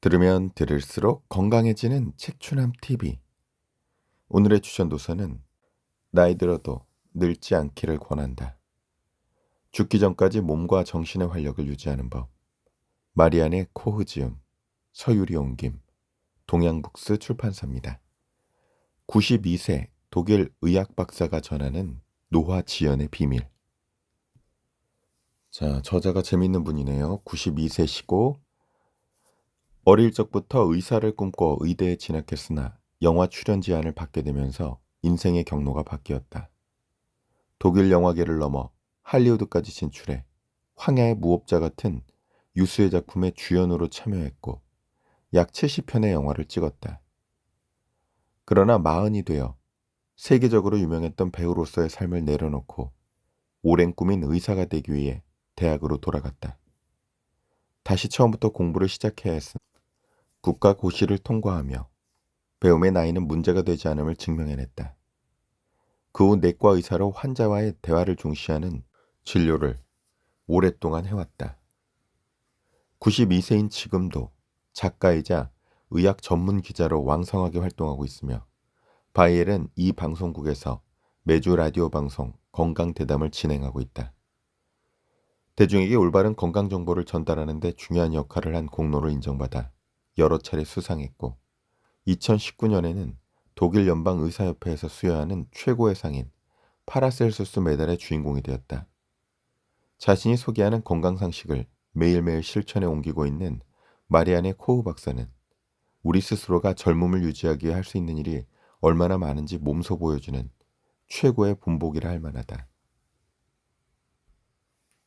들으면 들을수록 건강해지는 책추남 TV. 오늘의 추천 도서는 나이 들어도 늙지 않기를 권한다. 죽기 전까지 몸과 정신의 활력을 유지하는 법. 마리안의 코흐지움, 서유리 옮김, 동양북스 출판사입니다. 92세 독일 의학 박사가 전하는 노화지연의 비밀. 자, 저자가 재밌는 분이네요. 92세시고 어릴 적부터 의사를 꿈꿔 의대에 진학했으나 영화 출연 제안을 받게 되면서 인생의 경로가 바뀌었다. 독일 영화계를 넘어 할리우드까지 진출해 황야의 무법자 같은 유수의 작품에 주연으로 참여했고 약 70편의 영화를 찍었다. 그러나 마흔이 되어 세계적으로 유명했던 배우로서의 삶을 내려놓고 오랜 꿈인 의사가 되기 위해 대학으로 돌아갔다. 다시 처음부터 공부를 시작해야 했으나 국가 고시를 통과하며 배움의 나이는 문제가 되지 않음을 증명해냈다. 그 후 내과 의사로 환자와의 대화를 중시하는 진료를 오랫동안 해왔다. 92세인 지금도 작가이자 의학 전문 기자로 왕성하게 활동하고 있으며 바이엘은 이 방송국에서 매주 라디오 방송 건강대담을 진행하고 있다. 대중에게 올바른 건강 정보를 전달하는 데 중요한 역할을 한 공로를 인정받아 여러 차례 수상했고 2019년에는 독일 연방의사협회에서 수여하는 최고의 상인 파라셀수스 메달의 주인공이 되었다. 자신이 소개하는 건강상식을 매일매일 실천에 옮기고 있는 마리안의 코흐 박사는 우리 스스로가 젊음을 유지하기 위해 할 수 있는 일이 얼마나 많은지 몸소 보여주는 최고의 본보기라 할 만하다.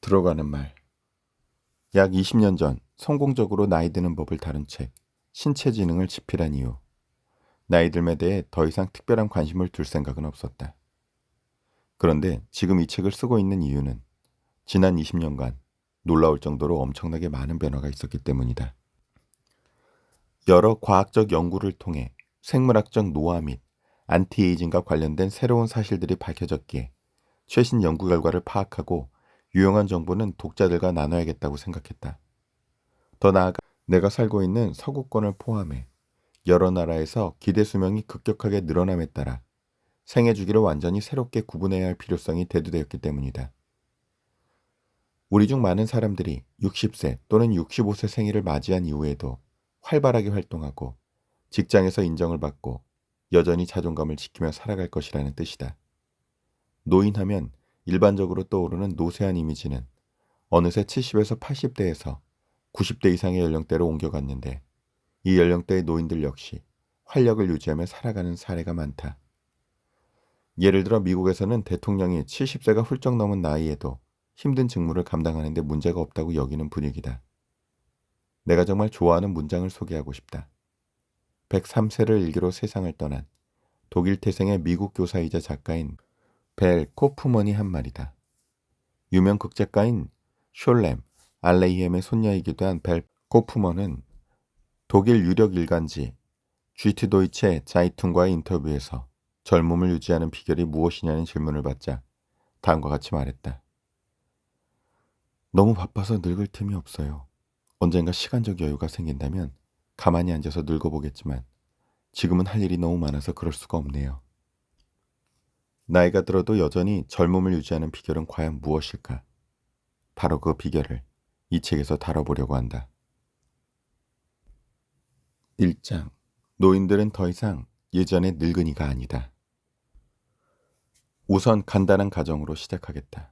들어가는 말. 약 20년 전 성공적으로 나이 드는 법을 다룬 책 신체 지능을 집필한 이후 나이 듦에 대해 더 이상 특별한 관심을 둘 생각은 없었다. 그런데 지금 이 책을 쓰고 있는 이유는 지난 20년간 놀라울 정도로 엄청나게 많은 변화가 있었기 때문이다. 여러 과학적 연구를 통해 생물학적 노화 및 안티에이징과 관련된 새로운 사실들이 밝혀졌기에 최신 연구 결과를 파악하고 유용한 정보는 독자들과 나눠야겠다고 생각했다. 더 나아가 내가 살고 있는 서구권을 포함해 여러 나라에서 기대 수명이 급격하게 늘어남에 따라 생애 주기를 완전히 새롭게 구분해야 할 필요성이 대두되었기 때문이다. 우리 중 많은 사람들이 60세 또는 65세 생일을 맞이한 이후에도 활발하게 활동하고 직장에서 인정을 받고 여전히 자존감을 지키며 살아갈 것이라는 뜻이다. 노인하면 일반적으로 떠오르는 노쇠한 이미지는 어느새 70에서 80대에서 90대 이상의 연령대로 옮겨갔는데 이 연령대의 노인들 역시 활력을 유지하며 살아가는 사례가 많다. 예를 들어 미국에서는 대통령이 70세가 훌쩍 넘은 나이에도 힘든 직무를 감당하는 데 문제가 없다고 여기는 분위기다. 내가 정말 좋아하는 문장을 소개하고 싶다. 103세를 일기로 세상을 떠난 독일 태생의 미국 교사이자 작가인 벨 코프먼이 한 말이다. 유명 극작가인 숄렘 알레이엠의 손녀이기도 한 벨 코프먼은 독일 유력 일간지 쥐트도이체 자이퉁과의 인터뷰에서 젊음을 유지하는 비결이 무엇이냐는 질문을 받자 다음과 같이 말했다. 너무 바빠서 늙을 틈이 없어요. 언젠가 시간적 여유가 생긴다면 가만히 앉아서 늙어보겠지만 지금은 할 일이 너무 많아서 그럴 수가 없네요. 나이가 들어도 여전히 젊음을 유지하는 비결은 과연 무엇일까? 바로 그 비결을 이 책에서 다뤄보려고 한다. 1장. 노인들은 더 이상 예전의 늙은이가 아니다. 우선 간단한 가정으로 시작하겠다.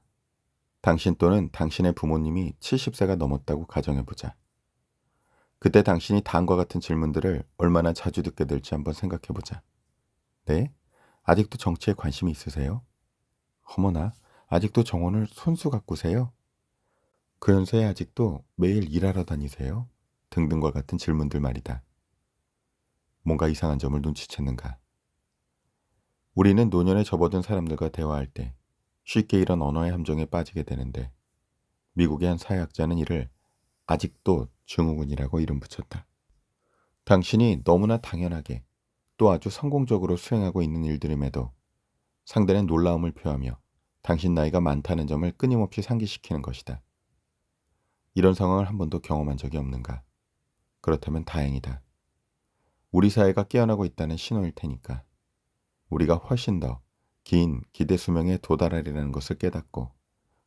당신 또는 당신의 부모님이 70세가 넘었다고 가정해보자. 그때 당신이 다음과 같은 질문들을 얼마나 자주 듣게 될지 한번 생각해보자. 네? 아직도 정치에 관심이 있으세요? 어머나, 아직도 정원을 손수 가꾸세요? 그 연세에 아직도 매일 일하러 다니세요? 등등과 같은 질문들 말이다. 뭔가 이상한 점을 눈치챘는가? 우리는 노년에 접어든 사람들과 대화할 때 쉽게 이런 언어의 함정에 빠지게 되는데 미국의 한 사회학자는 이를 아직도 증후군이라고 이름 붙였다. 당신이 너무나 당연하게 또 아주 성공적으로 수행하고 있는 일들임에도 상대는 놀라움을 표하며 당신 나이가 많다는 점을 끊임없이 상기시키는 것이다. 이런 상황을 한 번도 경험한 적이 없는가? 그렇다면 다행이다. 우리 사회가 깨어나고 있다는 신호일 테니까. 우리가 훨씬 더 긴 기대 수명에 도달하리라는 것을 깨닫고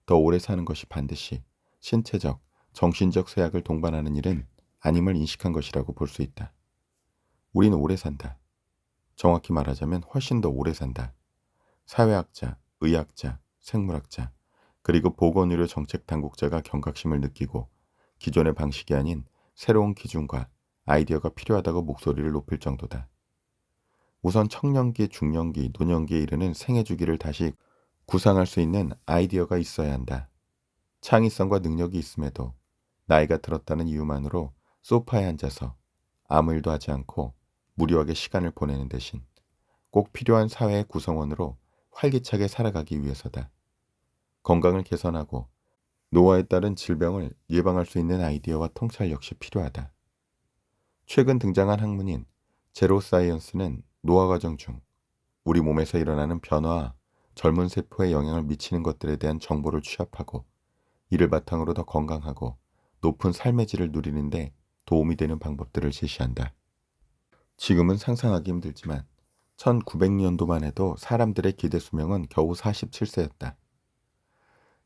더 오래 사는 것이 반드시 신체적, 정신적 쇠약을 동반하는 일은 아님을 인식한 것이라고 볼 수 있다. 우리는 오래 산다. 정확히 말하자면 훨씬 더 오래 산다. 사회학자, 의학자, 생물학자, 그리고 보건의료 정책 당국자가 경각심을 느끼고 기존의 방식이 아닌 새로운 기준과 아이디어가 필요하다고 목소리를 높일 정도다. 우선 청년기, 중년기, 노년기에 이르는 생애 주기를 다시 구상할 수 있는 아이디어가 있어야 한다. 창의성과 능력이 있음에도 나이가 들었다는 이유만으로 소파에 앉아서 아무 일도 하지 않고 무료하게 시간을 보내는 대신 꼭 필요한 사회의 구성원으로 활기차게 살아가기 위해서다. 건강을 개선하고 노화에 따른 질병을 예방할 수 있는 아이디어와 통찰 역시 필요하다. 최근 등장한 학문인 제로 사이언스는 노화 과정 중 우리 몸에서 일어나는 변화와 젊은 세포에 영향을 미치는 것들에 대한 정보를 취합하고 이를 바탕으로 더 건강하고 높은 삶의 질을 누리는데 도움이 되는 방법들을 제시한다. 지금은 상상하기 힘들지만 1900년도만 해도 사람들의 기대 수명은 겨우 47세였다.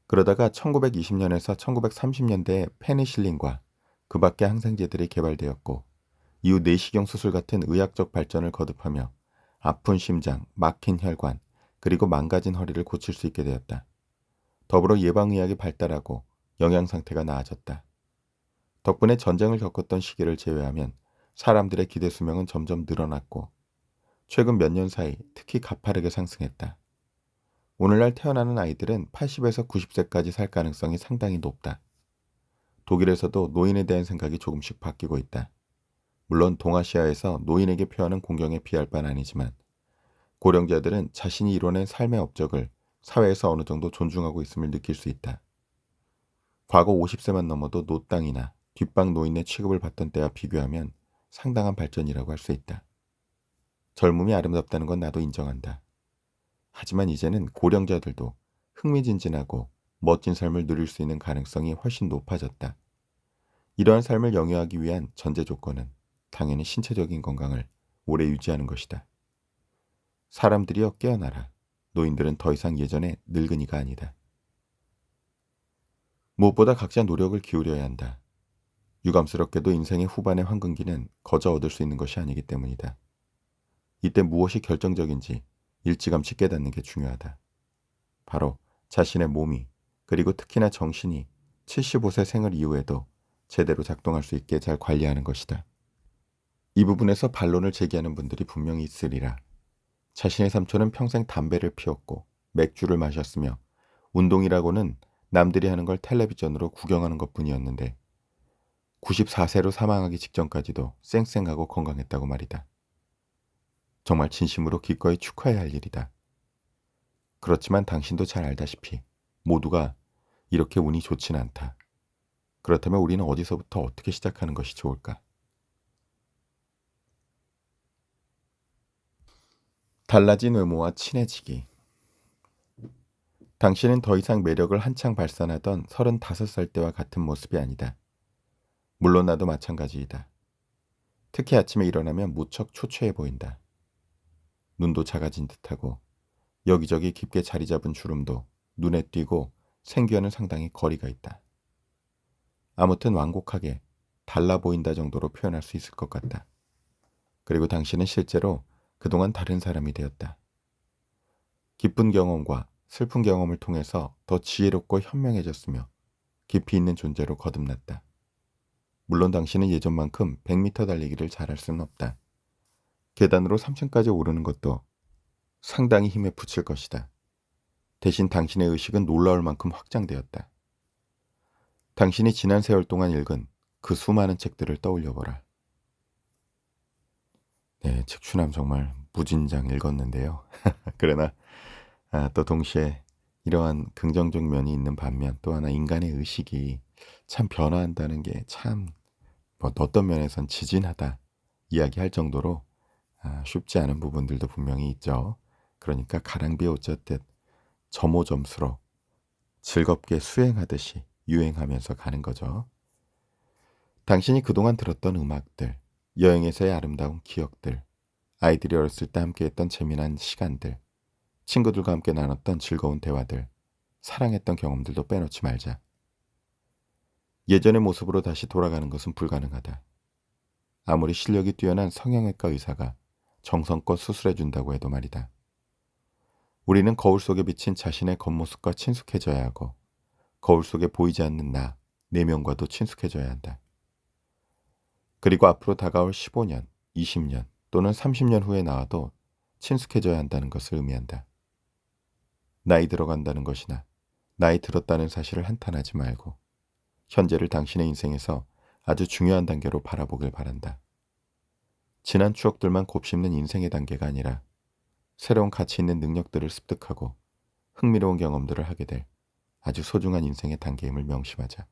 그러다가 1920년에서 1930년대에 페니실린과 그 밖의 항생제들이 개발되었고 이후 내시경 수술 같은 의학적 발전을 거듭하며 아픈 심장, 막힌 혈관, 그리고 망가진 허리를 고칠 수 있게 되었다. 더불어 예방의학이 발달하고 영양 상태가 나아졌다. 덕분에 전쟁을 겪었던 시기를 제외하면 사람들의 기대 수명은 점점 늘어났고 최근 몇 년 사이 특히 가파르게 상승했다. 오늘날 태어나는 아이들은 80에서 90세까지 살 가능성이 상당히 높다. 독일에서도 노인에 대한 생각이 조금씩 바뀌고 있다. 물론 동아시아에서 노인에게 표하는 공경에 비할 바는 아니지만 고령자들은 자신이 이뤄낸 삶의 업적을 사회에서 어느 정도 존중하고 있음을 느낄 수 있다. 과거 50세만 넘어도 노땅이나 뒷방 노인의 취급을 받던 때와 비교하면 상당한 발전이라고 할 수 있다. 젊음이 아름답다는 건 나도 인정한다. 하지만 이제는 고령자들도 흥미진진하고 멋진 삶을 누릴 수 있는 가능성이 훨씬 높아졌다. 이러한 삶을 영위하기 위한 전제 조건은 당연히 신체적인 건강을 오래 유지하는 것이다. 사람들이여 깨어나라. 노인들은 더 이상 예전의 늙은이가 아니다. 무엇보다 각자 노력을 기울여야 한다. 유감스럽게도 인생의 후반의 황금기는 거저 얻을 수 있는 것이 아니기 때문이다. 이때 무엇이 결정적인지 일찌감치 깨닫는 게 중요하다. 바로 자신의 몸이 그리고 특히나 정신이 75세 생을 이후에도 제대로 작동할 수 있게 잘 관리하는 것이다. 이 부분에서 반론을 제기하는 분들이 분명히 있으리라. 자신의 삼촌은 평생 담배를 피웠고 맥주를 마셨으며 운동이라고는 남들이 하는 걸 텔레비전으로 구경하는 것뿐이었는데 94세로 사망하기 직전까지도 쌩쌩하고 건강했다고 말이다. 정말 진심으로 기꺼이 축하해야 할 일이다. 그렇지만 당신도 잘 알다시피 모두가 이렇게 운이 좋진 않다. 그렇다면 우리는 어디서부터 어떻게 시작하는 것이 좋을까? 달라진 외모와 친해지기. 당신은 더 이상 매력을 한창 발산하던 35살 때와 같은 모습이 아니다. 물론 나도 마찬가지이다. 특히 아침에 일어나면 무척 초췌해 보인다. 눈도 작아진 듯하고 여기저기 깊게 자리 잡은 주름도 눈에 띄고 생기와는 상당히 거리가 있다. 아무튼 완곡하게 달라 보인다 정도로 표현할 수 있을 것 같다. 그리고 당신은 실제로 그동안 다른 사람이 되었다. 기쁜 경험과 슬픈 경험을 통해서 더 지혜롭고 현명해졌으며 깊이 있는 존재로 거듭났다. 물론 당신은 예전만큼 100m 달리기를 잘할 수는 없다. 계단으로 3층까지 오르는 것도 상당히 힘에 부칠 것이다. 대신 당신의 의식은 놀라울 만큼 확장되었다. 당신이 지난 세월 동안 읽은 그 수많은 책들을 떠올려보라. 네, 책추남 정말 무진장 읽었는데요. 그러나 또 동시에 이러한 긍정적 면이 있는 반면 또 하나 인간의 의식이 참 변화한다는 게 참 어떤 면에선 지진하다 이야기할 정도로 쉽지 않은 부분들도 분명히 있죠. 그러니까 가랑비에 옷 젖듯 점호점수로 즐겁게 수행하듯이 유행하면서 가는 거죠. 당신이 그동안 들었던 음악들, 여행에서의 아름다운 기억들, 아이들이 어렸을 때 함께했던 재미난 시간들, 친구들과 함께 나눴던 즐거운 대화들, 사랑했던 경험들도 빼놓지 말자. 예전의 모습으로 다시 돌아가는 것은 불가능하다. 아무리 실력이 뛰어난 성형외과 의사가 정성껏 수술해준다고 해도 말이다. 우리는 거울 속에 비친 자신의 겉모습과 친숙해져야 하고 거울 속에 보이지 않는 나, 내면과도 친숙해져야 한다. 그리고 앞으로 다가올 15년, 20년 또는 30년 후에 나와도 친숙해져야 한다는 것을 의미한다. 나이 들어간다는 것이나 나이 들었다는 사실을 한탄하지 말고 현재를 당신의 인생에서 아주 중요한 단계로 바라보길 바란다. 지난 추억들만 곱씹는 인생의 단계가 아니라 새로운 가치 있는 능력들을 습득하고 흥미로운 경험들을 하게 될 아주 소중한 인생의 단계임을 명심하자.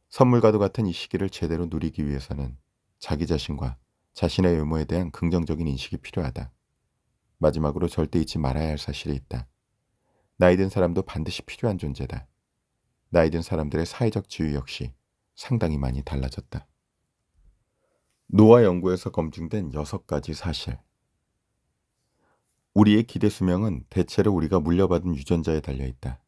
선물과도 같은 이 시기를 제대로 누리기 위해서는 자기 자신과 자신의 외모에 대한 긍정적인 인식이 필요하다. 마지막으로 절대 잊지 말아야 할 사실이 있다. 나이 든 사람도 반드시 필요한 존재다. 나이 든 사람들의 사회적 지위 역시 상당히 많이 달라졌다. 노화 연구에서 검증된 6가지 사실. 우리의 기대 수명은 대체로 우리가 물려받은 유전자에 달려있다.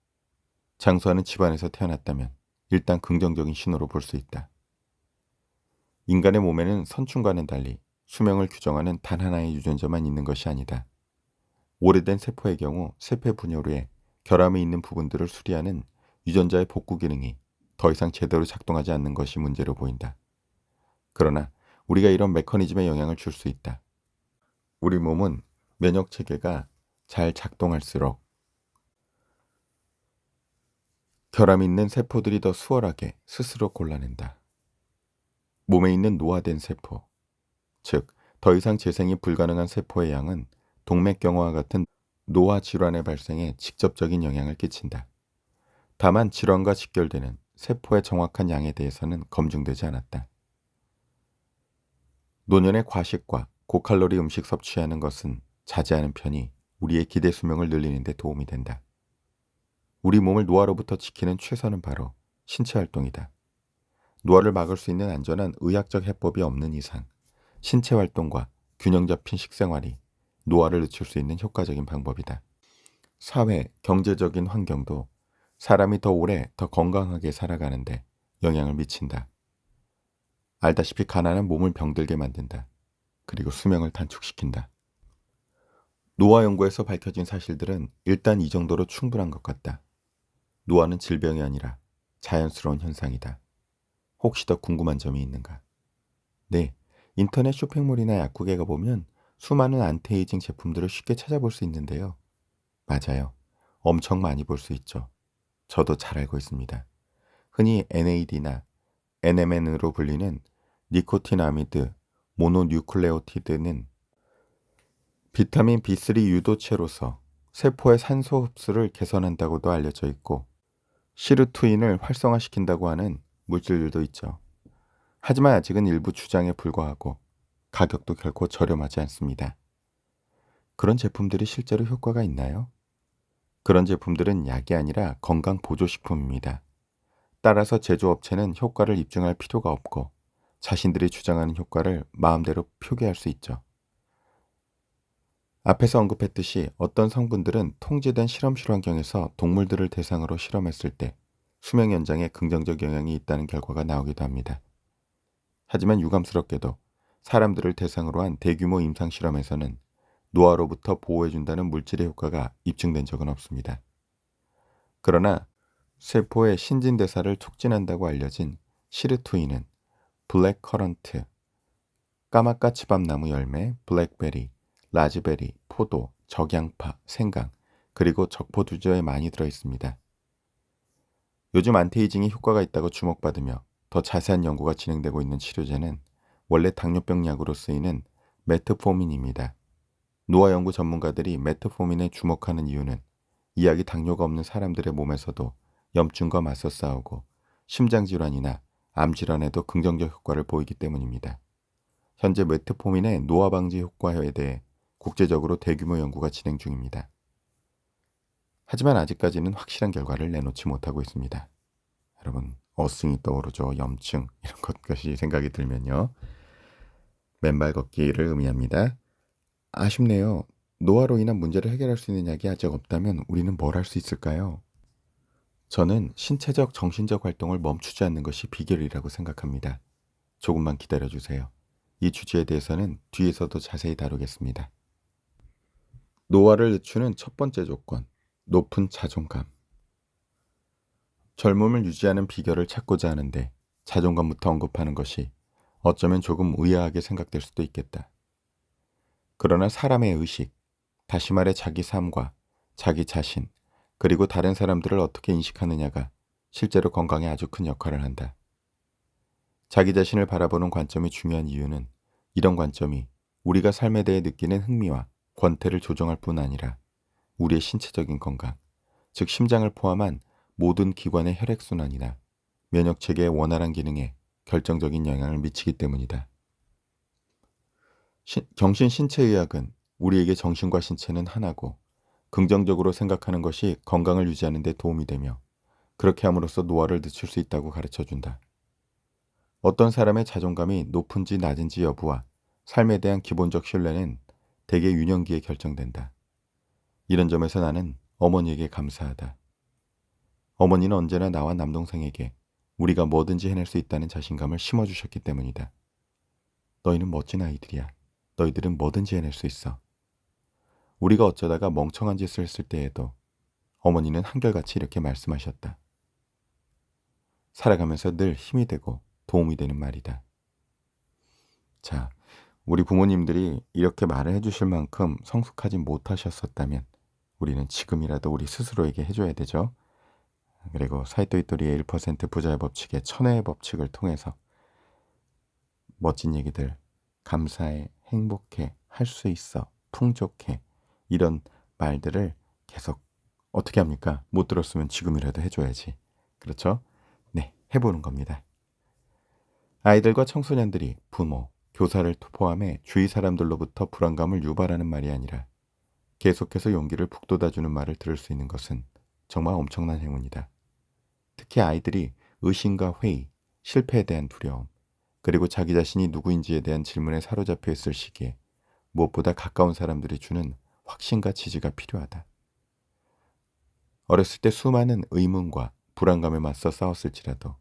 장수하는 집안에서 태어났다면 일단 긍정적인 신호로 볼 수 있다. 인간의 몸에는 선충과는 달리 수명을 규정하는 단 하나의 유전자만 있는 것이 아니다. 오래된 세포의 경우 세포 분열후에 결함이 있는 부분들을 수리하는 유전자의 복구 기능이 더 이상 제대로 작동하지 않는 것이 문제로 보인다. 그러나 우리가 이런 메커니즘에 영향을 줄 수 있다. 우리 몸은 면역 체계가 잘 작동할수록 결함이 있는 세포들이 더 수월하게 스스로 골라낸다. 몸에 있는 노화된 세포, 즉 더 이상 재생이 불가능한 세포의 양은 동맥경화와 같은 노화 질환의 발생에 직접적인 영향을 끼친다. 다만 질환과 직결되는 세포의 정확한 양에 대해서는 검증되지 않았다. 노년의 과식과 고칼로리 음식 섭취하는 것은 자제하는 편이 우리의 기대 수명을 늘리는 데 도움이 된다. 우리 몸을 노화로부터 지키는 최선은 바로 신체 활동이다. 노화를 막을 수 있는 안전한 의학적 해법이 없는 이상 신체 활동과 균형 잡힌 식생활이 노화를 늦출 수 있는 효과적인 방법이다. 사회, 경제적인 환경도 사람이 더 오래, 더 건강하게 살아가는데 영향을 미친다. 알다시피 가난한 몸을 병들게 만든다. 그리고 수명을 단축시킨다. 노화 연구에서 밝혀진 사실들은 일단 이 정도로 충분한 것 같다. 노화는 질병이 아니라 자연스러운 현상이다. 혹시 더 궁금한 점이 있는가? 네, 인터넷 쇼핑몰이나 약국에 가보면 수많은 안티에이징 제품들을 쉽게 찾아볼 수 있는데요. 맞아요. 엄청 많이 볼 수 있죠. 저도 잘 알고 있습니다. 흔히 NAD나 NMN으로 불리는 니코틴아미드 모노뉴클레오티드는 비타민 B3 유도체로서 세포의 산소 흡수를 개선한다고도 알려져 있고 시르투인을 활성화시킨다고 하는 물질들도 있죠. 하지만 아직은 일부 주장에 불과하고 가격도 결코 저렴하지 않습니다. 그런 제품들이 실제로 효과가 있나요? 그런 제품들은 약이 아니라 건강 보조식품입니다. 따라서 제조업체는 효과를 입증할 필요가 없고 자신들이 주장하는 효과를 마음대로 표기할 수 있죠. 앞에서 언급했듯이 어떤 성분들은 통제된 실험실 환경에서 동물들을 대상으로 실험했을 때 수명 연장에 긍정적 영향이 있다는 결과가 나오기도 합니다. 하지만 유감스럽게도 사람들을 대상으로 한 대규모 임상 실험에서는 노화로부터 보호해준다는 물질의 효과가 입증된 적은 없습니다. 그러나 세포의 신진대사를 촉진한다고 알려진 시르투인은 블랙커런트, 까마까치밤나무 열매, 블랙베리, 라즈베리, 포도, 적양파, 생강, 그리고 적포두주에 많이 들어있습니다. 요즘 안티에이징이 효과가 있다고 주목받으며 더 자세한 연구가 진행되고 있는 치료제는 원래 당뇨병 약으로 쓰이는 메트포민입니다. 노화 연구 전문가들이 메트포민에 주목하는 이유는 이 약이 당뇨가 없는 사람들의 몸에서도 염증과 맞서 싸우고 심장질환이나 암질환에도 긍정적 효과를 보이기 때문입니다. 현재 메트포민의 노화 방지 효과에 대해 국제적으로 대규모 연구가 진행 중입니다. 하지만 아직까지는 확실한 결과를 내놓지 못하고 있습니다. 여러분, 어승이 떠오르죠. 염증 이런 것까지 생각이 들면요. 맨발 걷기를 의미합니다. 아쉽네요. 노화로 인한 문제를 해결할 수 있는 약이 아직 없다면 우리는 뭘 할 수 있을까요? 저는 신체적, 정신적 활동을 멈추지 않는 것이 비결이라고 생각합니다. 조금만 기다려 주세요. 이 주제에 대해서는 뒤에서도 자세히 다루겠습니다. 노화를 늦추는 첫 번째 조건, 높은 자존감. 젊음을 유지하는 비결을 찾고자 하는데 자존감부터 언급하는 것이 어쩌면 조금 의아하게 생각될 수도 있겠다. 그러나 사람의 의식, 다시 말해 자기 삶과 자기 자신, 그리고 다른 사람들을 어떻게 인식하느냐가 실제로 건강에 아주 큰 역할을 한다. 자기 자신을 바라보는 관점이 중요한 이유는 이런 관점이 우리가 삶에 대해 느끼는 흥미와 권태를 조정할 뿐 아니라 우리의 신체적인 건강, 즉 심장을 포함한 모든 기관의 혈액순환이나 면역체계의 원활한 기능에 결정적인 영향을 미치기 때문이다. 정신신체의학은 우리에게 정신과 신체는 하나고 긍정적으로 생각하는 것이 건강을 유지하는 데 도움이 되며 그렇게 함으로써 노화를 늦출 수 있다고 가르쳐준다. 어떤 사람의 자존감이 높은지 낮은지 여부와 삶에 대한 기본적 신뢰는 대개 유년기에 결정된다. 이런 점에서 나는 어머니에게 감사하다. 어머니는 언제나 나와 남동생에게 우리가 뭐든지 해낼 수 있다는 자신감을 심어주셨기 때문이다. 너희는 멋진 아이들이야. 너희들은 뭐든지 해낼 수 있어. 우리가 어쩌다가 멍청한 짓을 했을 때에도 어머니는 한결같이 이렇게 말씀하셨다. 살아가면서 늘 힘이 되고 도움이 되는 말이다. 자, 우리 부모님들이 이렇게 말을 해주실 만큼 성숙하지 못하셨었다면 우리는 지금이라도 우리 스스로에게 해줘야 되죠. 그리고 사이토이토리의 1% 부자의 법칙의 천혜의 법칙을 통해서 멋진 얘기들, 감사해, 행복해, 할 수 있어, 풍족해 이런 말들을 계속 어떻게 합니까? 못 들었으면 지금이라도 해줘야지. 그렇죠? 네, 해보는 겁니다. 아이들과 청소년들이 부모, 교사를 포함해 주위 사람들로부터 불안감을 유발하는 말이 아니라 계속해서 용기를 북돋아주는 말을 들을 수 있는 것은 정말 엄청난 행운이다. 특히 아이들이 의심과 회의, 실패에 대한 두려움, 그리고 자기 자신이 누구인지에 대한 질문에 사로잡혀 있을 시기에 무엇보다 가까운 사람들이 주는 확신과 지지가 필요하다. 어렸을 때 수많은 의문과 불안감에 맞서 싸웠을지라도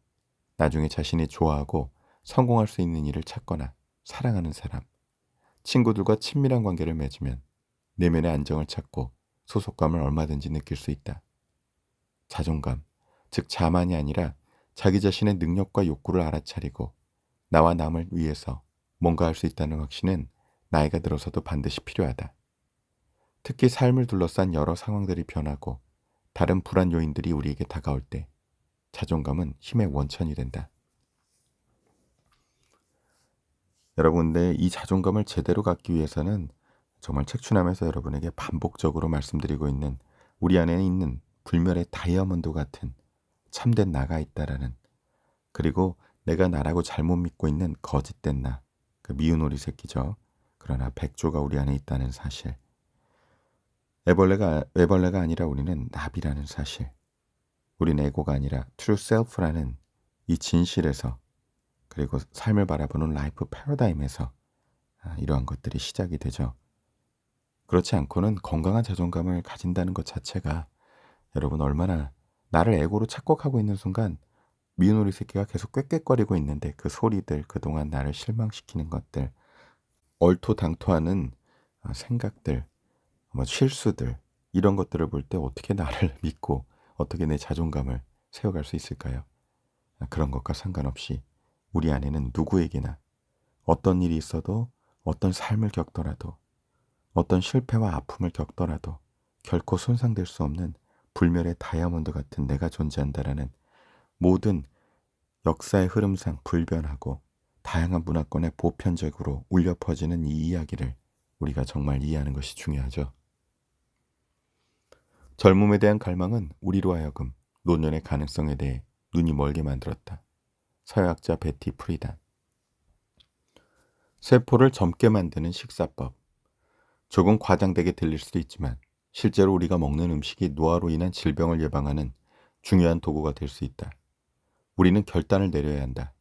나중에 자신이 좋아하고 성공할 수 있는 일을 찾거나 사랑하는 사람, 친구들과 친밀한 관계를 맺으면 내면의 안정을 찾고 소속감을 얼마든지 느낄 수 있다. 자존감, 즉 자만이 아니라 자기 자신의 능력과 욕구를 알아차리고 나와 남을 위해서 뭔가 할 수 있다는 확신은 나이가 들어서도 반드시 필요하다. 특히 삶을 둘러싼 여러 상황들이 변하고 다른 불안 요인들이 우리에게 다가올 때 자존감은 힘의 원천이 된다. 여러분, 근데 이 자존감을 제대로 갖기 위해서는 정말 책춘하면서 여러분에게 반복적으로 말씀드리고 있는 우리 안에 있는 불멸의 다이아몬드 같은 참된 나가 있다라는, 그리고 내가 나라고 잘못 믿고 있는 거짓된 나, 그 미운 오리 새끼죠. 그러나 백조가 우리 안에 있다는 사실. 애벌레가 아니라 우리는 나비라는 사실. 우리는 에고가 아니라 트루 셀프라는 이 진실에서, 그리고 삶을 바라보는 라이프 패러다임에서 이러한 것들이 시작이 되죠. 그렇지 않고는 건강한 자존감을 가진다는 것 자체가 여러분 얼마나 나를 에고로 착각하고 있는 순간 미운 오리 새끼가 계속 꽥꽥거리고 있는데 그 소리들, 그동안 나를 실망시키는 것들, 얼토당토하는 생각들, 실수들, 이런 것들을 볼 때 어떻게 나를 믿고 어떻게 내 자존감을 세워갈 수 있을까요? 그런 것과 상관없이 우리 안에는 누구에게나 어떤 일이 있어도, 어떤 삶을 겪더라도, 어떤 실패와 아픔을 겪더라도 결코 손상될 수 없는 불멸의 다이아몬드 같은 내가 존재한다라는, 모든 역사의 흐름상 불변하고 다양한 문화권에 보편적으로 울려 퍼지는 이 이야기를 우리가 정말 이해하는 것이 중요하죠. 젊음에 대한 갈망은 우리로 하여금 노년의 가능성에 대해 눈이 멀게 만들었다. 서양학자 베티 프리단. 세포를 젊게 만드는 식사법. 조금 과장되게 들릴 수도 있지만 실제로 우리가 먹는 음식이 노화로 인한 질병을 예방하는 중요한 도구가 될 수 있다. 우리는 결단을 내려야 한다.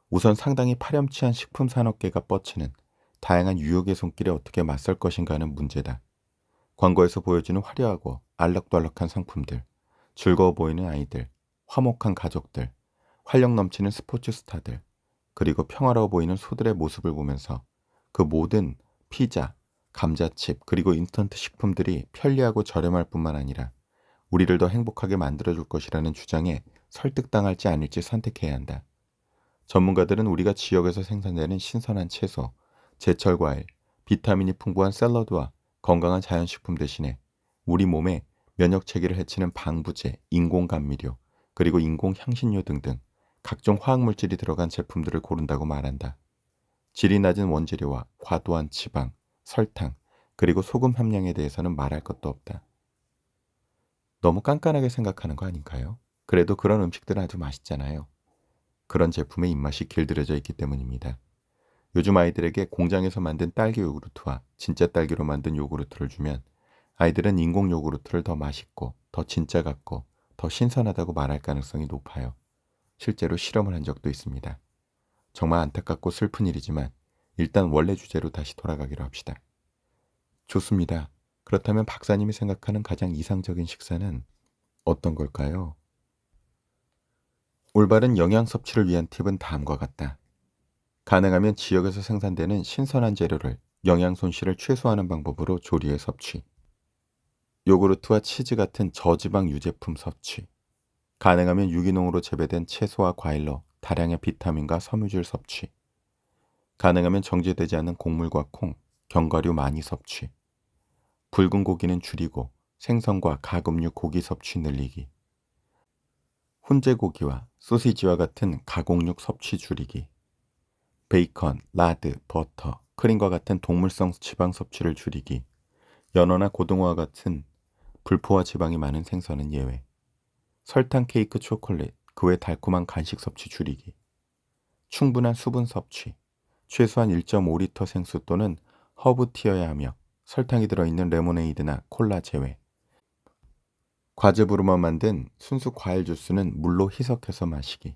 우선 상당히 파렴치한 식품 산업계가 뻗치는 다양한 유혹의 손길에 어떻게 맞설 것인가 하는 문제다. 광고에서 보여주는 화려하고 알락달락한 상품들, 즐거워 보이는 아이들, 화목한 가족들, 활력 넘치는 스포츠 스타들, 그리고 평화로워 보이는 소들의 모습을 보면서 그 모든 피자, 감자칩, 그리고 인스턴트 식품들이 편리하고 저렴할 뿐만 아니라 우리를 더 행복하게 만들어줄 것이라는 주장에 설득당할지 아닐지 선택해야 한다. 전문가들은 우리가 지역에서 생산되는 신선한 채소, 제철 과일, 비타민이 풍부한 샐러드와 건강한 자연식품 대신에 우리 몸에 면역 체계를 해치는 방부제, 인공 감미료, 그리고 인공 향신료 등등 각종 화학물질이 들어간 제품들을 고른다고 말한다. 질이 낮은 원재료와 과도한 지방, 설탕, 그리고 소금 함량에 대해서는 말할 것도 없다. 너무 깐깐하게 생각하는 거 아닌가요? 그래도 그런 음식들은 아주 맛있잖아요. 그런 제품의 입맛이 길들여져 있기 때문입니다. 요즘 아이들에게 공장에서 만든 딸기 요구르트와 진짜 딸기로 만든 요구르트를 주면 아이들은 인공 요구르트를 더 맛있고 더 진짜 같고 더 신선하다고 말할 가능성이 높아요. 실제로 실험을 한 적도 있습니다. 정말 안타깝고 슬픈 일이지만 일단 원래 주제로 다시 돌아가기로 합시다. 좋습니다. 그렇다면 박사님이 생각하는 가장 이상적인 식사는 어떤 걸까요? 올바른 영양 섭취를 위한 팁은 다음과 같다. 가능하면 지역에서 생산되는 신선한 재료를 영양 손실을 최소화하는 방법으로 조리에 섭취. 요구르트와 치즈 같은 저지방 유제품 섭취. 가능하면 유기농으로 재배된 채소와 과일로 다량의 비타민과 섬유질 섭취. 가능하면 정제되지 않는 곡물과 콩, 견과류 많이 섭취. 붉은 고기는 줄이고 생선과 가금류 고기 섭취 늘리기. 훈제고기와 소시지와 같은 가공육 섭취 줄이기. 베이컨, 라드, 버터, 크림과 같은 동물성 지방 섭취를 줄이기. 연어나 고등어와 같은 불포화 지방이 많은 생선은 예외. 설탕 케이크, 초콜릿, 그 외 달콤한 간식 섭취 줄이기. 충분한 수분 섭취. 최소한 1.5리터 생수 또는 허브티여야 하며 설탕이 들어있는 레모네이드나 콜라 제외. 과즙으로만 만든 순수 과일 주스는 물로 희석해서 마시기.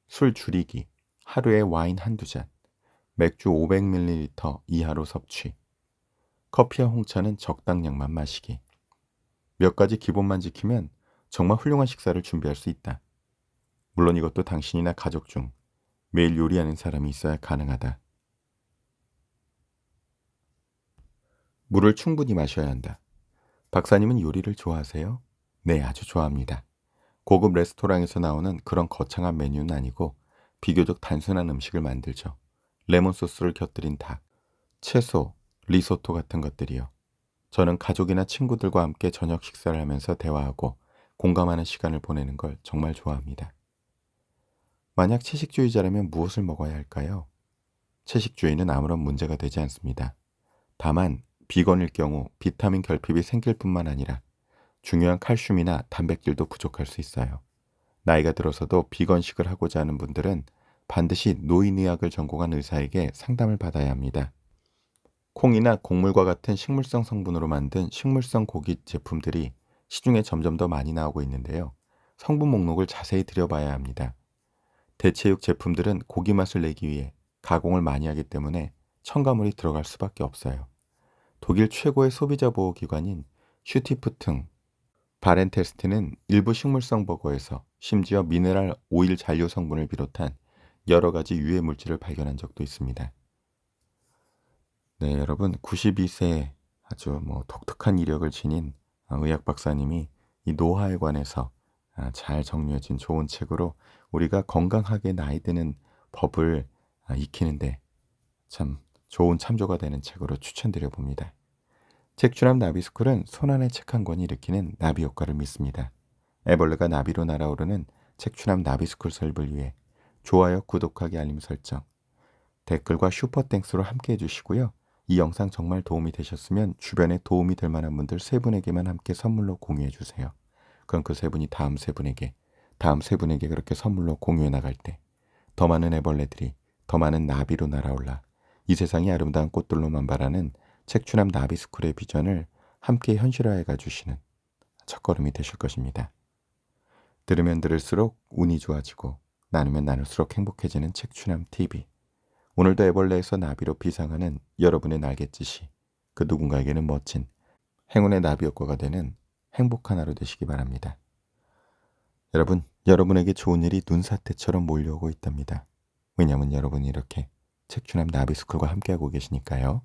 술 줄이기. 하루에 와인 한두 잔. 맥주 500ml 이하로 섭취. 커피와 홍차는 적당량만 마시기. 몇 가지 기본만 지키면 정말 훌륭한 식사를 준비할 수 있다. 물론 이것도 당신이나 가족 중 매일 요리하는 사람이 있어야 가능하다. 물을 충분히 마셔야 한다. 박사님은 요리를 좋아하세요? 네, 아주 좋아합니다. 고급 레스토랑에서 나오는 그런 거창한 메뉴는 아니고 비교적 단순한 음식을 만들죠. 레몬 소스를 곁들인 닭, 채소, 리소토 같은 것들이요. 저는 가족이나 친구들과 함께 저녁 식사를 하면서 대화하고 공감하는 시간을 보내는 걸 정말 좋아합니다. 만약 채식주의자라면 무엇을 먹어야 할까요? 채식주의는 아무런 문제가 되지 않습니다. 다만 비건일 경우 비타민 결핍이 생길 뿐만 아니라 중요한 칼슘이나 단백질도 부족할 수 있어요. 나이가 들어서도 비건식을 하고자 하는 분들은 반드시 노인의학을 전공한 의사에게 상담을 받아야 합니다. 콩이나 곡물과 같은 식물성 성분으로 만든 식물성 고기 제품들이 시중에 점점 더 많이 나오고 있는데요. 성분 목록을 자세히 들여봐야 합니다. 대체육 제품들은 고기 맛을 내기 위해 가공을 많이 하기 때문에 첨가물이 들어갈 수밖에 없어요. 독일 최고의 소비자 보호 기관인 슈티프퉁 바렌테스트는 일부 식물성 버거에서 심지어 미네랄 오일 잔류 성분을 비롯한 여러 가지 유해 물질을 발견한 적도 있습니다. 네, 여러분 92세 아주 독특한 이력을 지닌 의학 박사님이 이 노화에 관해서 잘 정리해진 좋은 책으로 우리가 건강하게 나이 드는 법을 익히는데 참 좋은 참조가 되는 책으로 추천드려 봅니다. 책추남 나비스쿨은 손안의 책 한 권이 일으키는 나비 효과를 믿습니다. 애벌레가 나비로 날아오르는 책추남 나비스쿨 설립을 위해 좋아요, 구독하기, 알림 설정, 댓글과 슈퍼땡스로 함께 해주시고요. 이 영상 정말 도움이 되셨으면 주변에 도움이 될 만한 분들 3분에게만 함께 선물로 공유해 주세요. 그럼 그 3분이 다음 3분에게 그렇게 선물로 공유해 나갈 때 더 많은 애벌레들이 더 많은 나비로 날아올라 이 세상이 아름다운 꽃들로 만발하는 책추남 나비스쿨의 비전을 함께 현실화해 가주시는 첫걸음이 되실 것입니다. 들으면 들을수록 운이 좋아지고 나누면 나눌수록 행복해지는 책추남 TV. 오늘도 애벌레에서 나비로 비상하는 여러분의 날갯짓이 그 누군가에게는 멋진 행운의 나비 효과가 되는 행복한 하루 되시기 바랍니다. 여러분, 여러분에게 좋은 일이 눈사태처럼 몰려오고 있답니다. 왜냐하면 여러분이 이렇게 책추남 나비스쿨과 함께하고 계시니까요.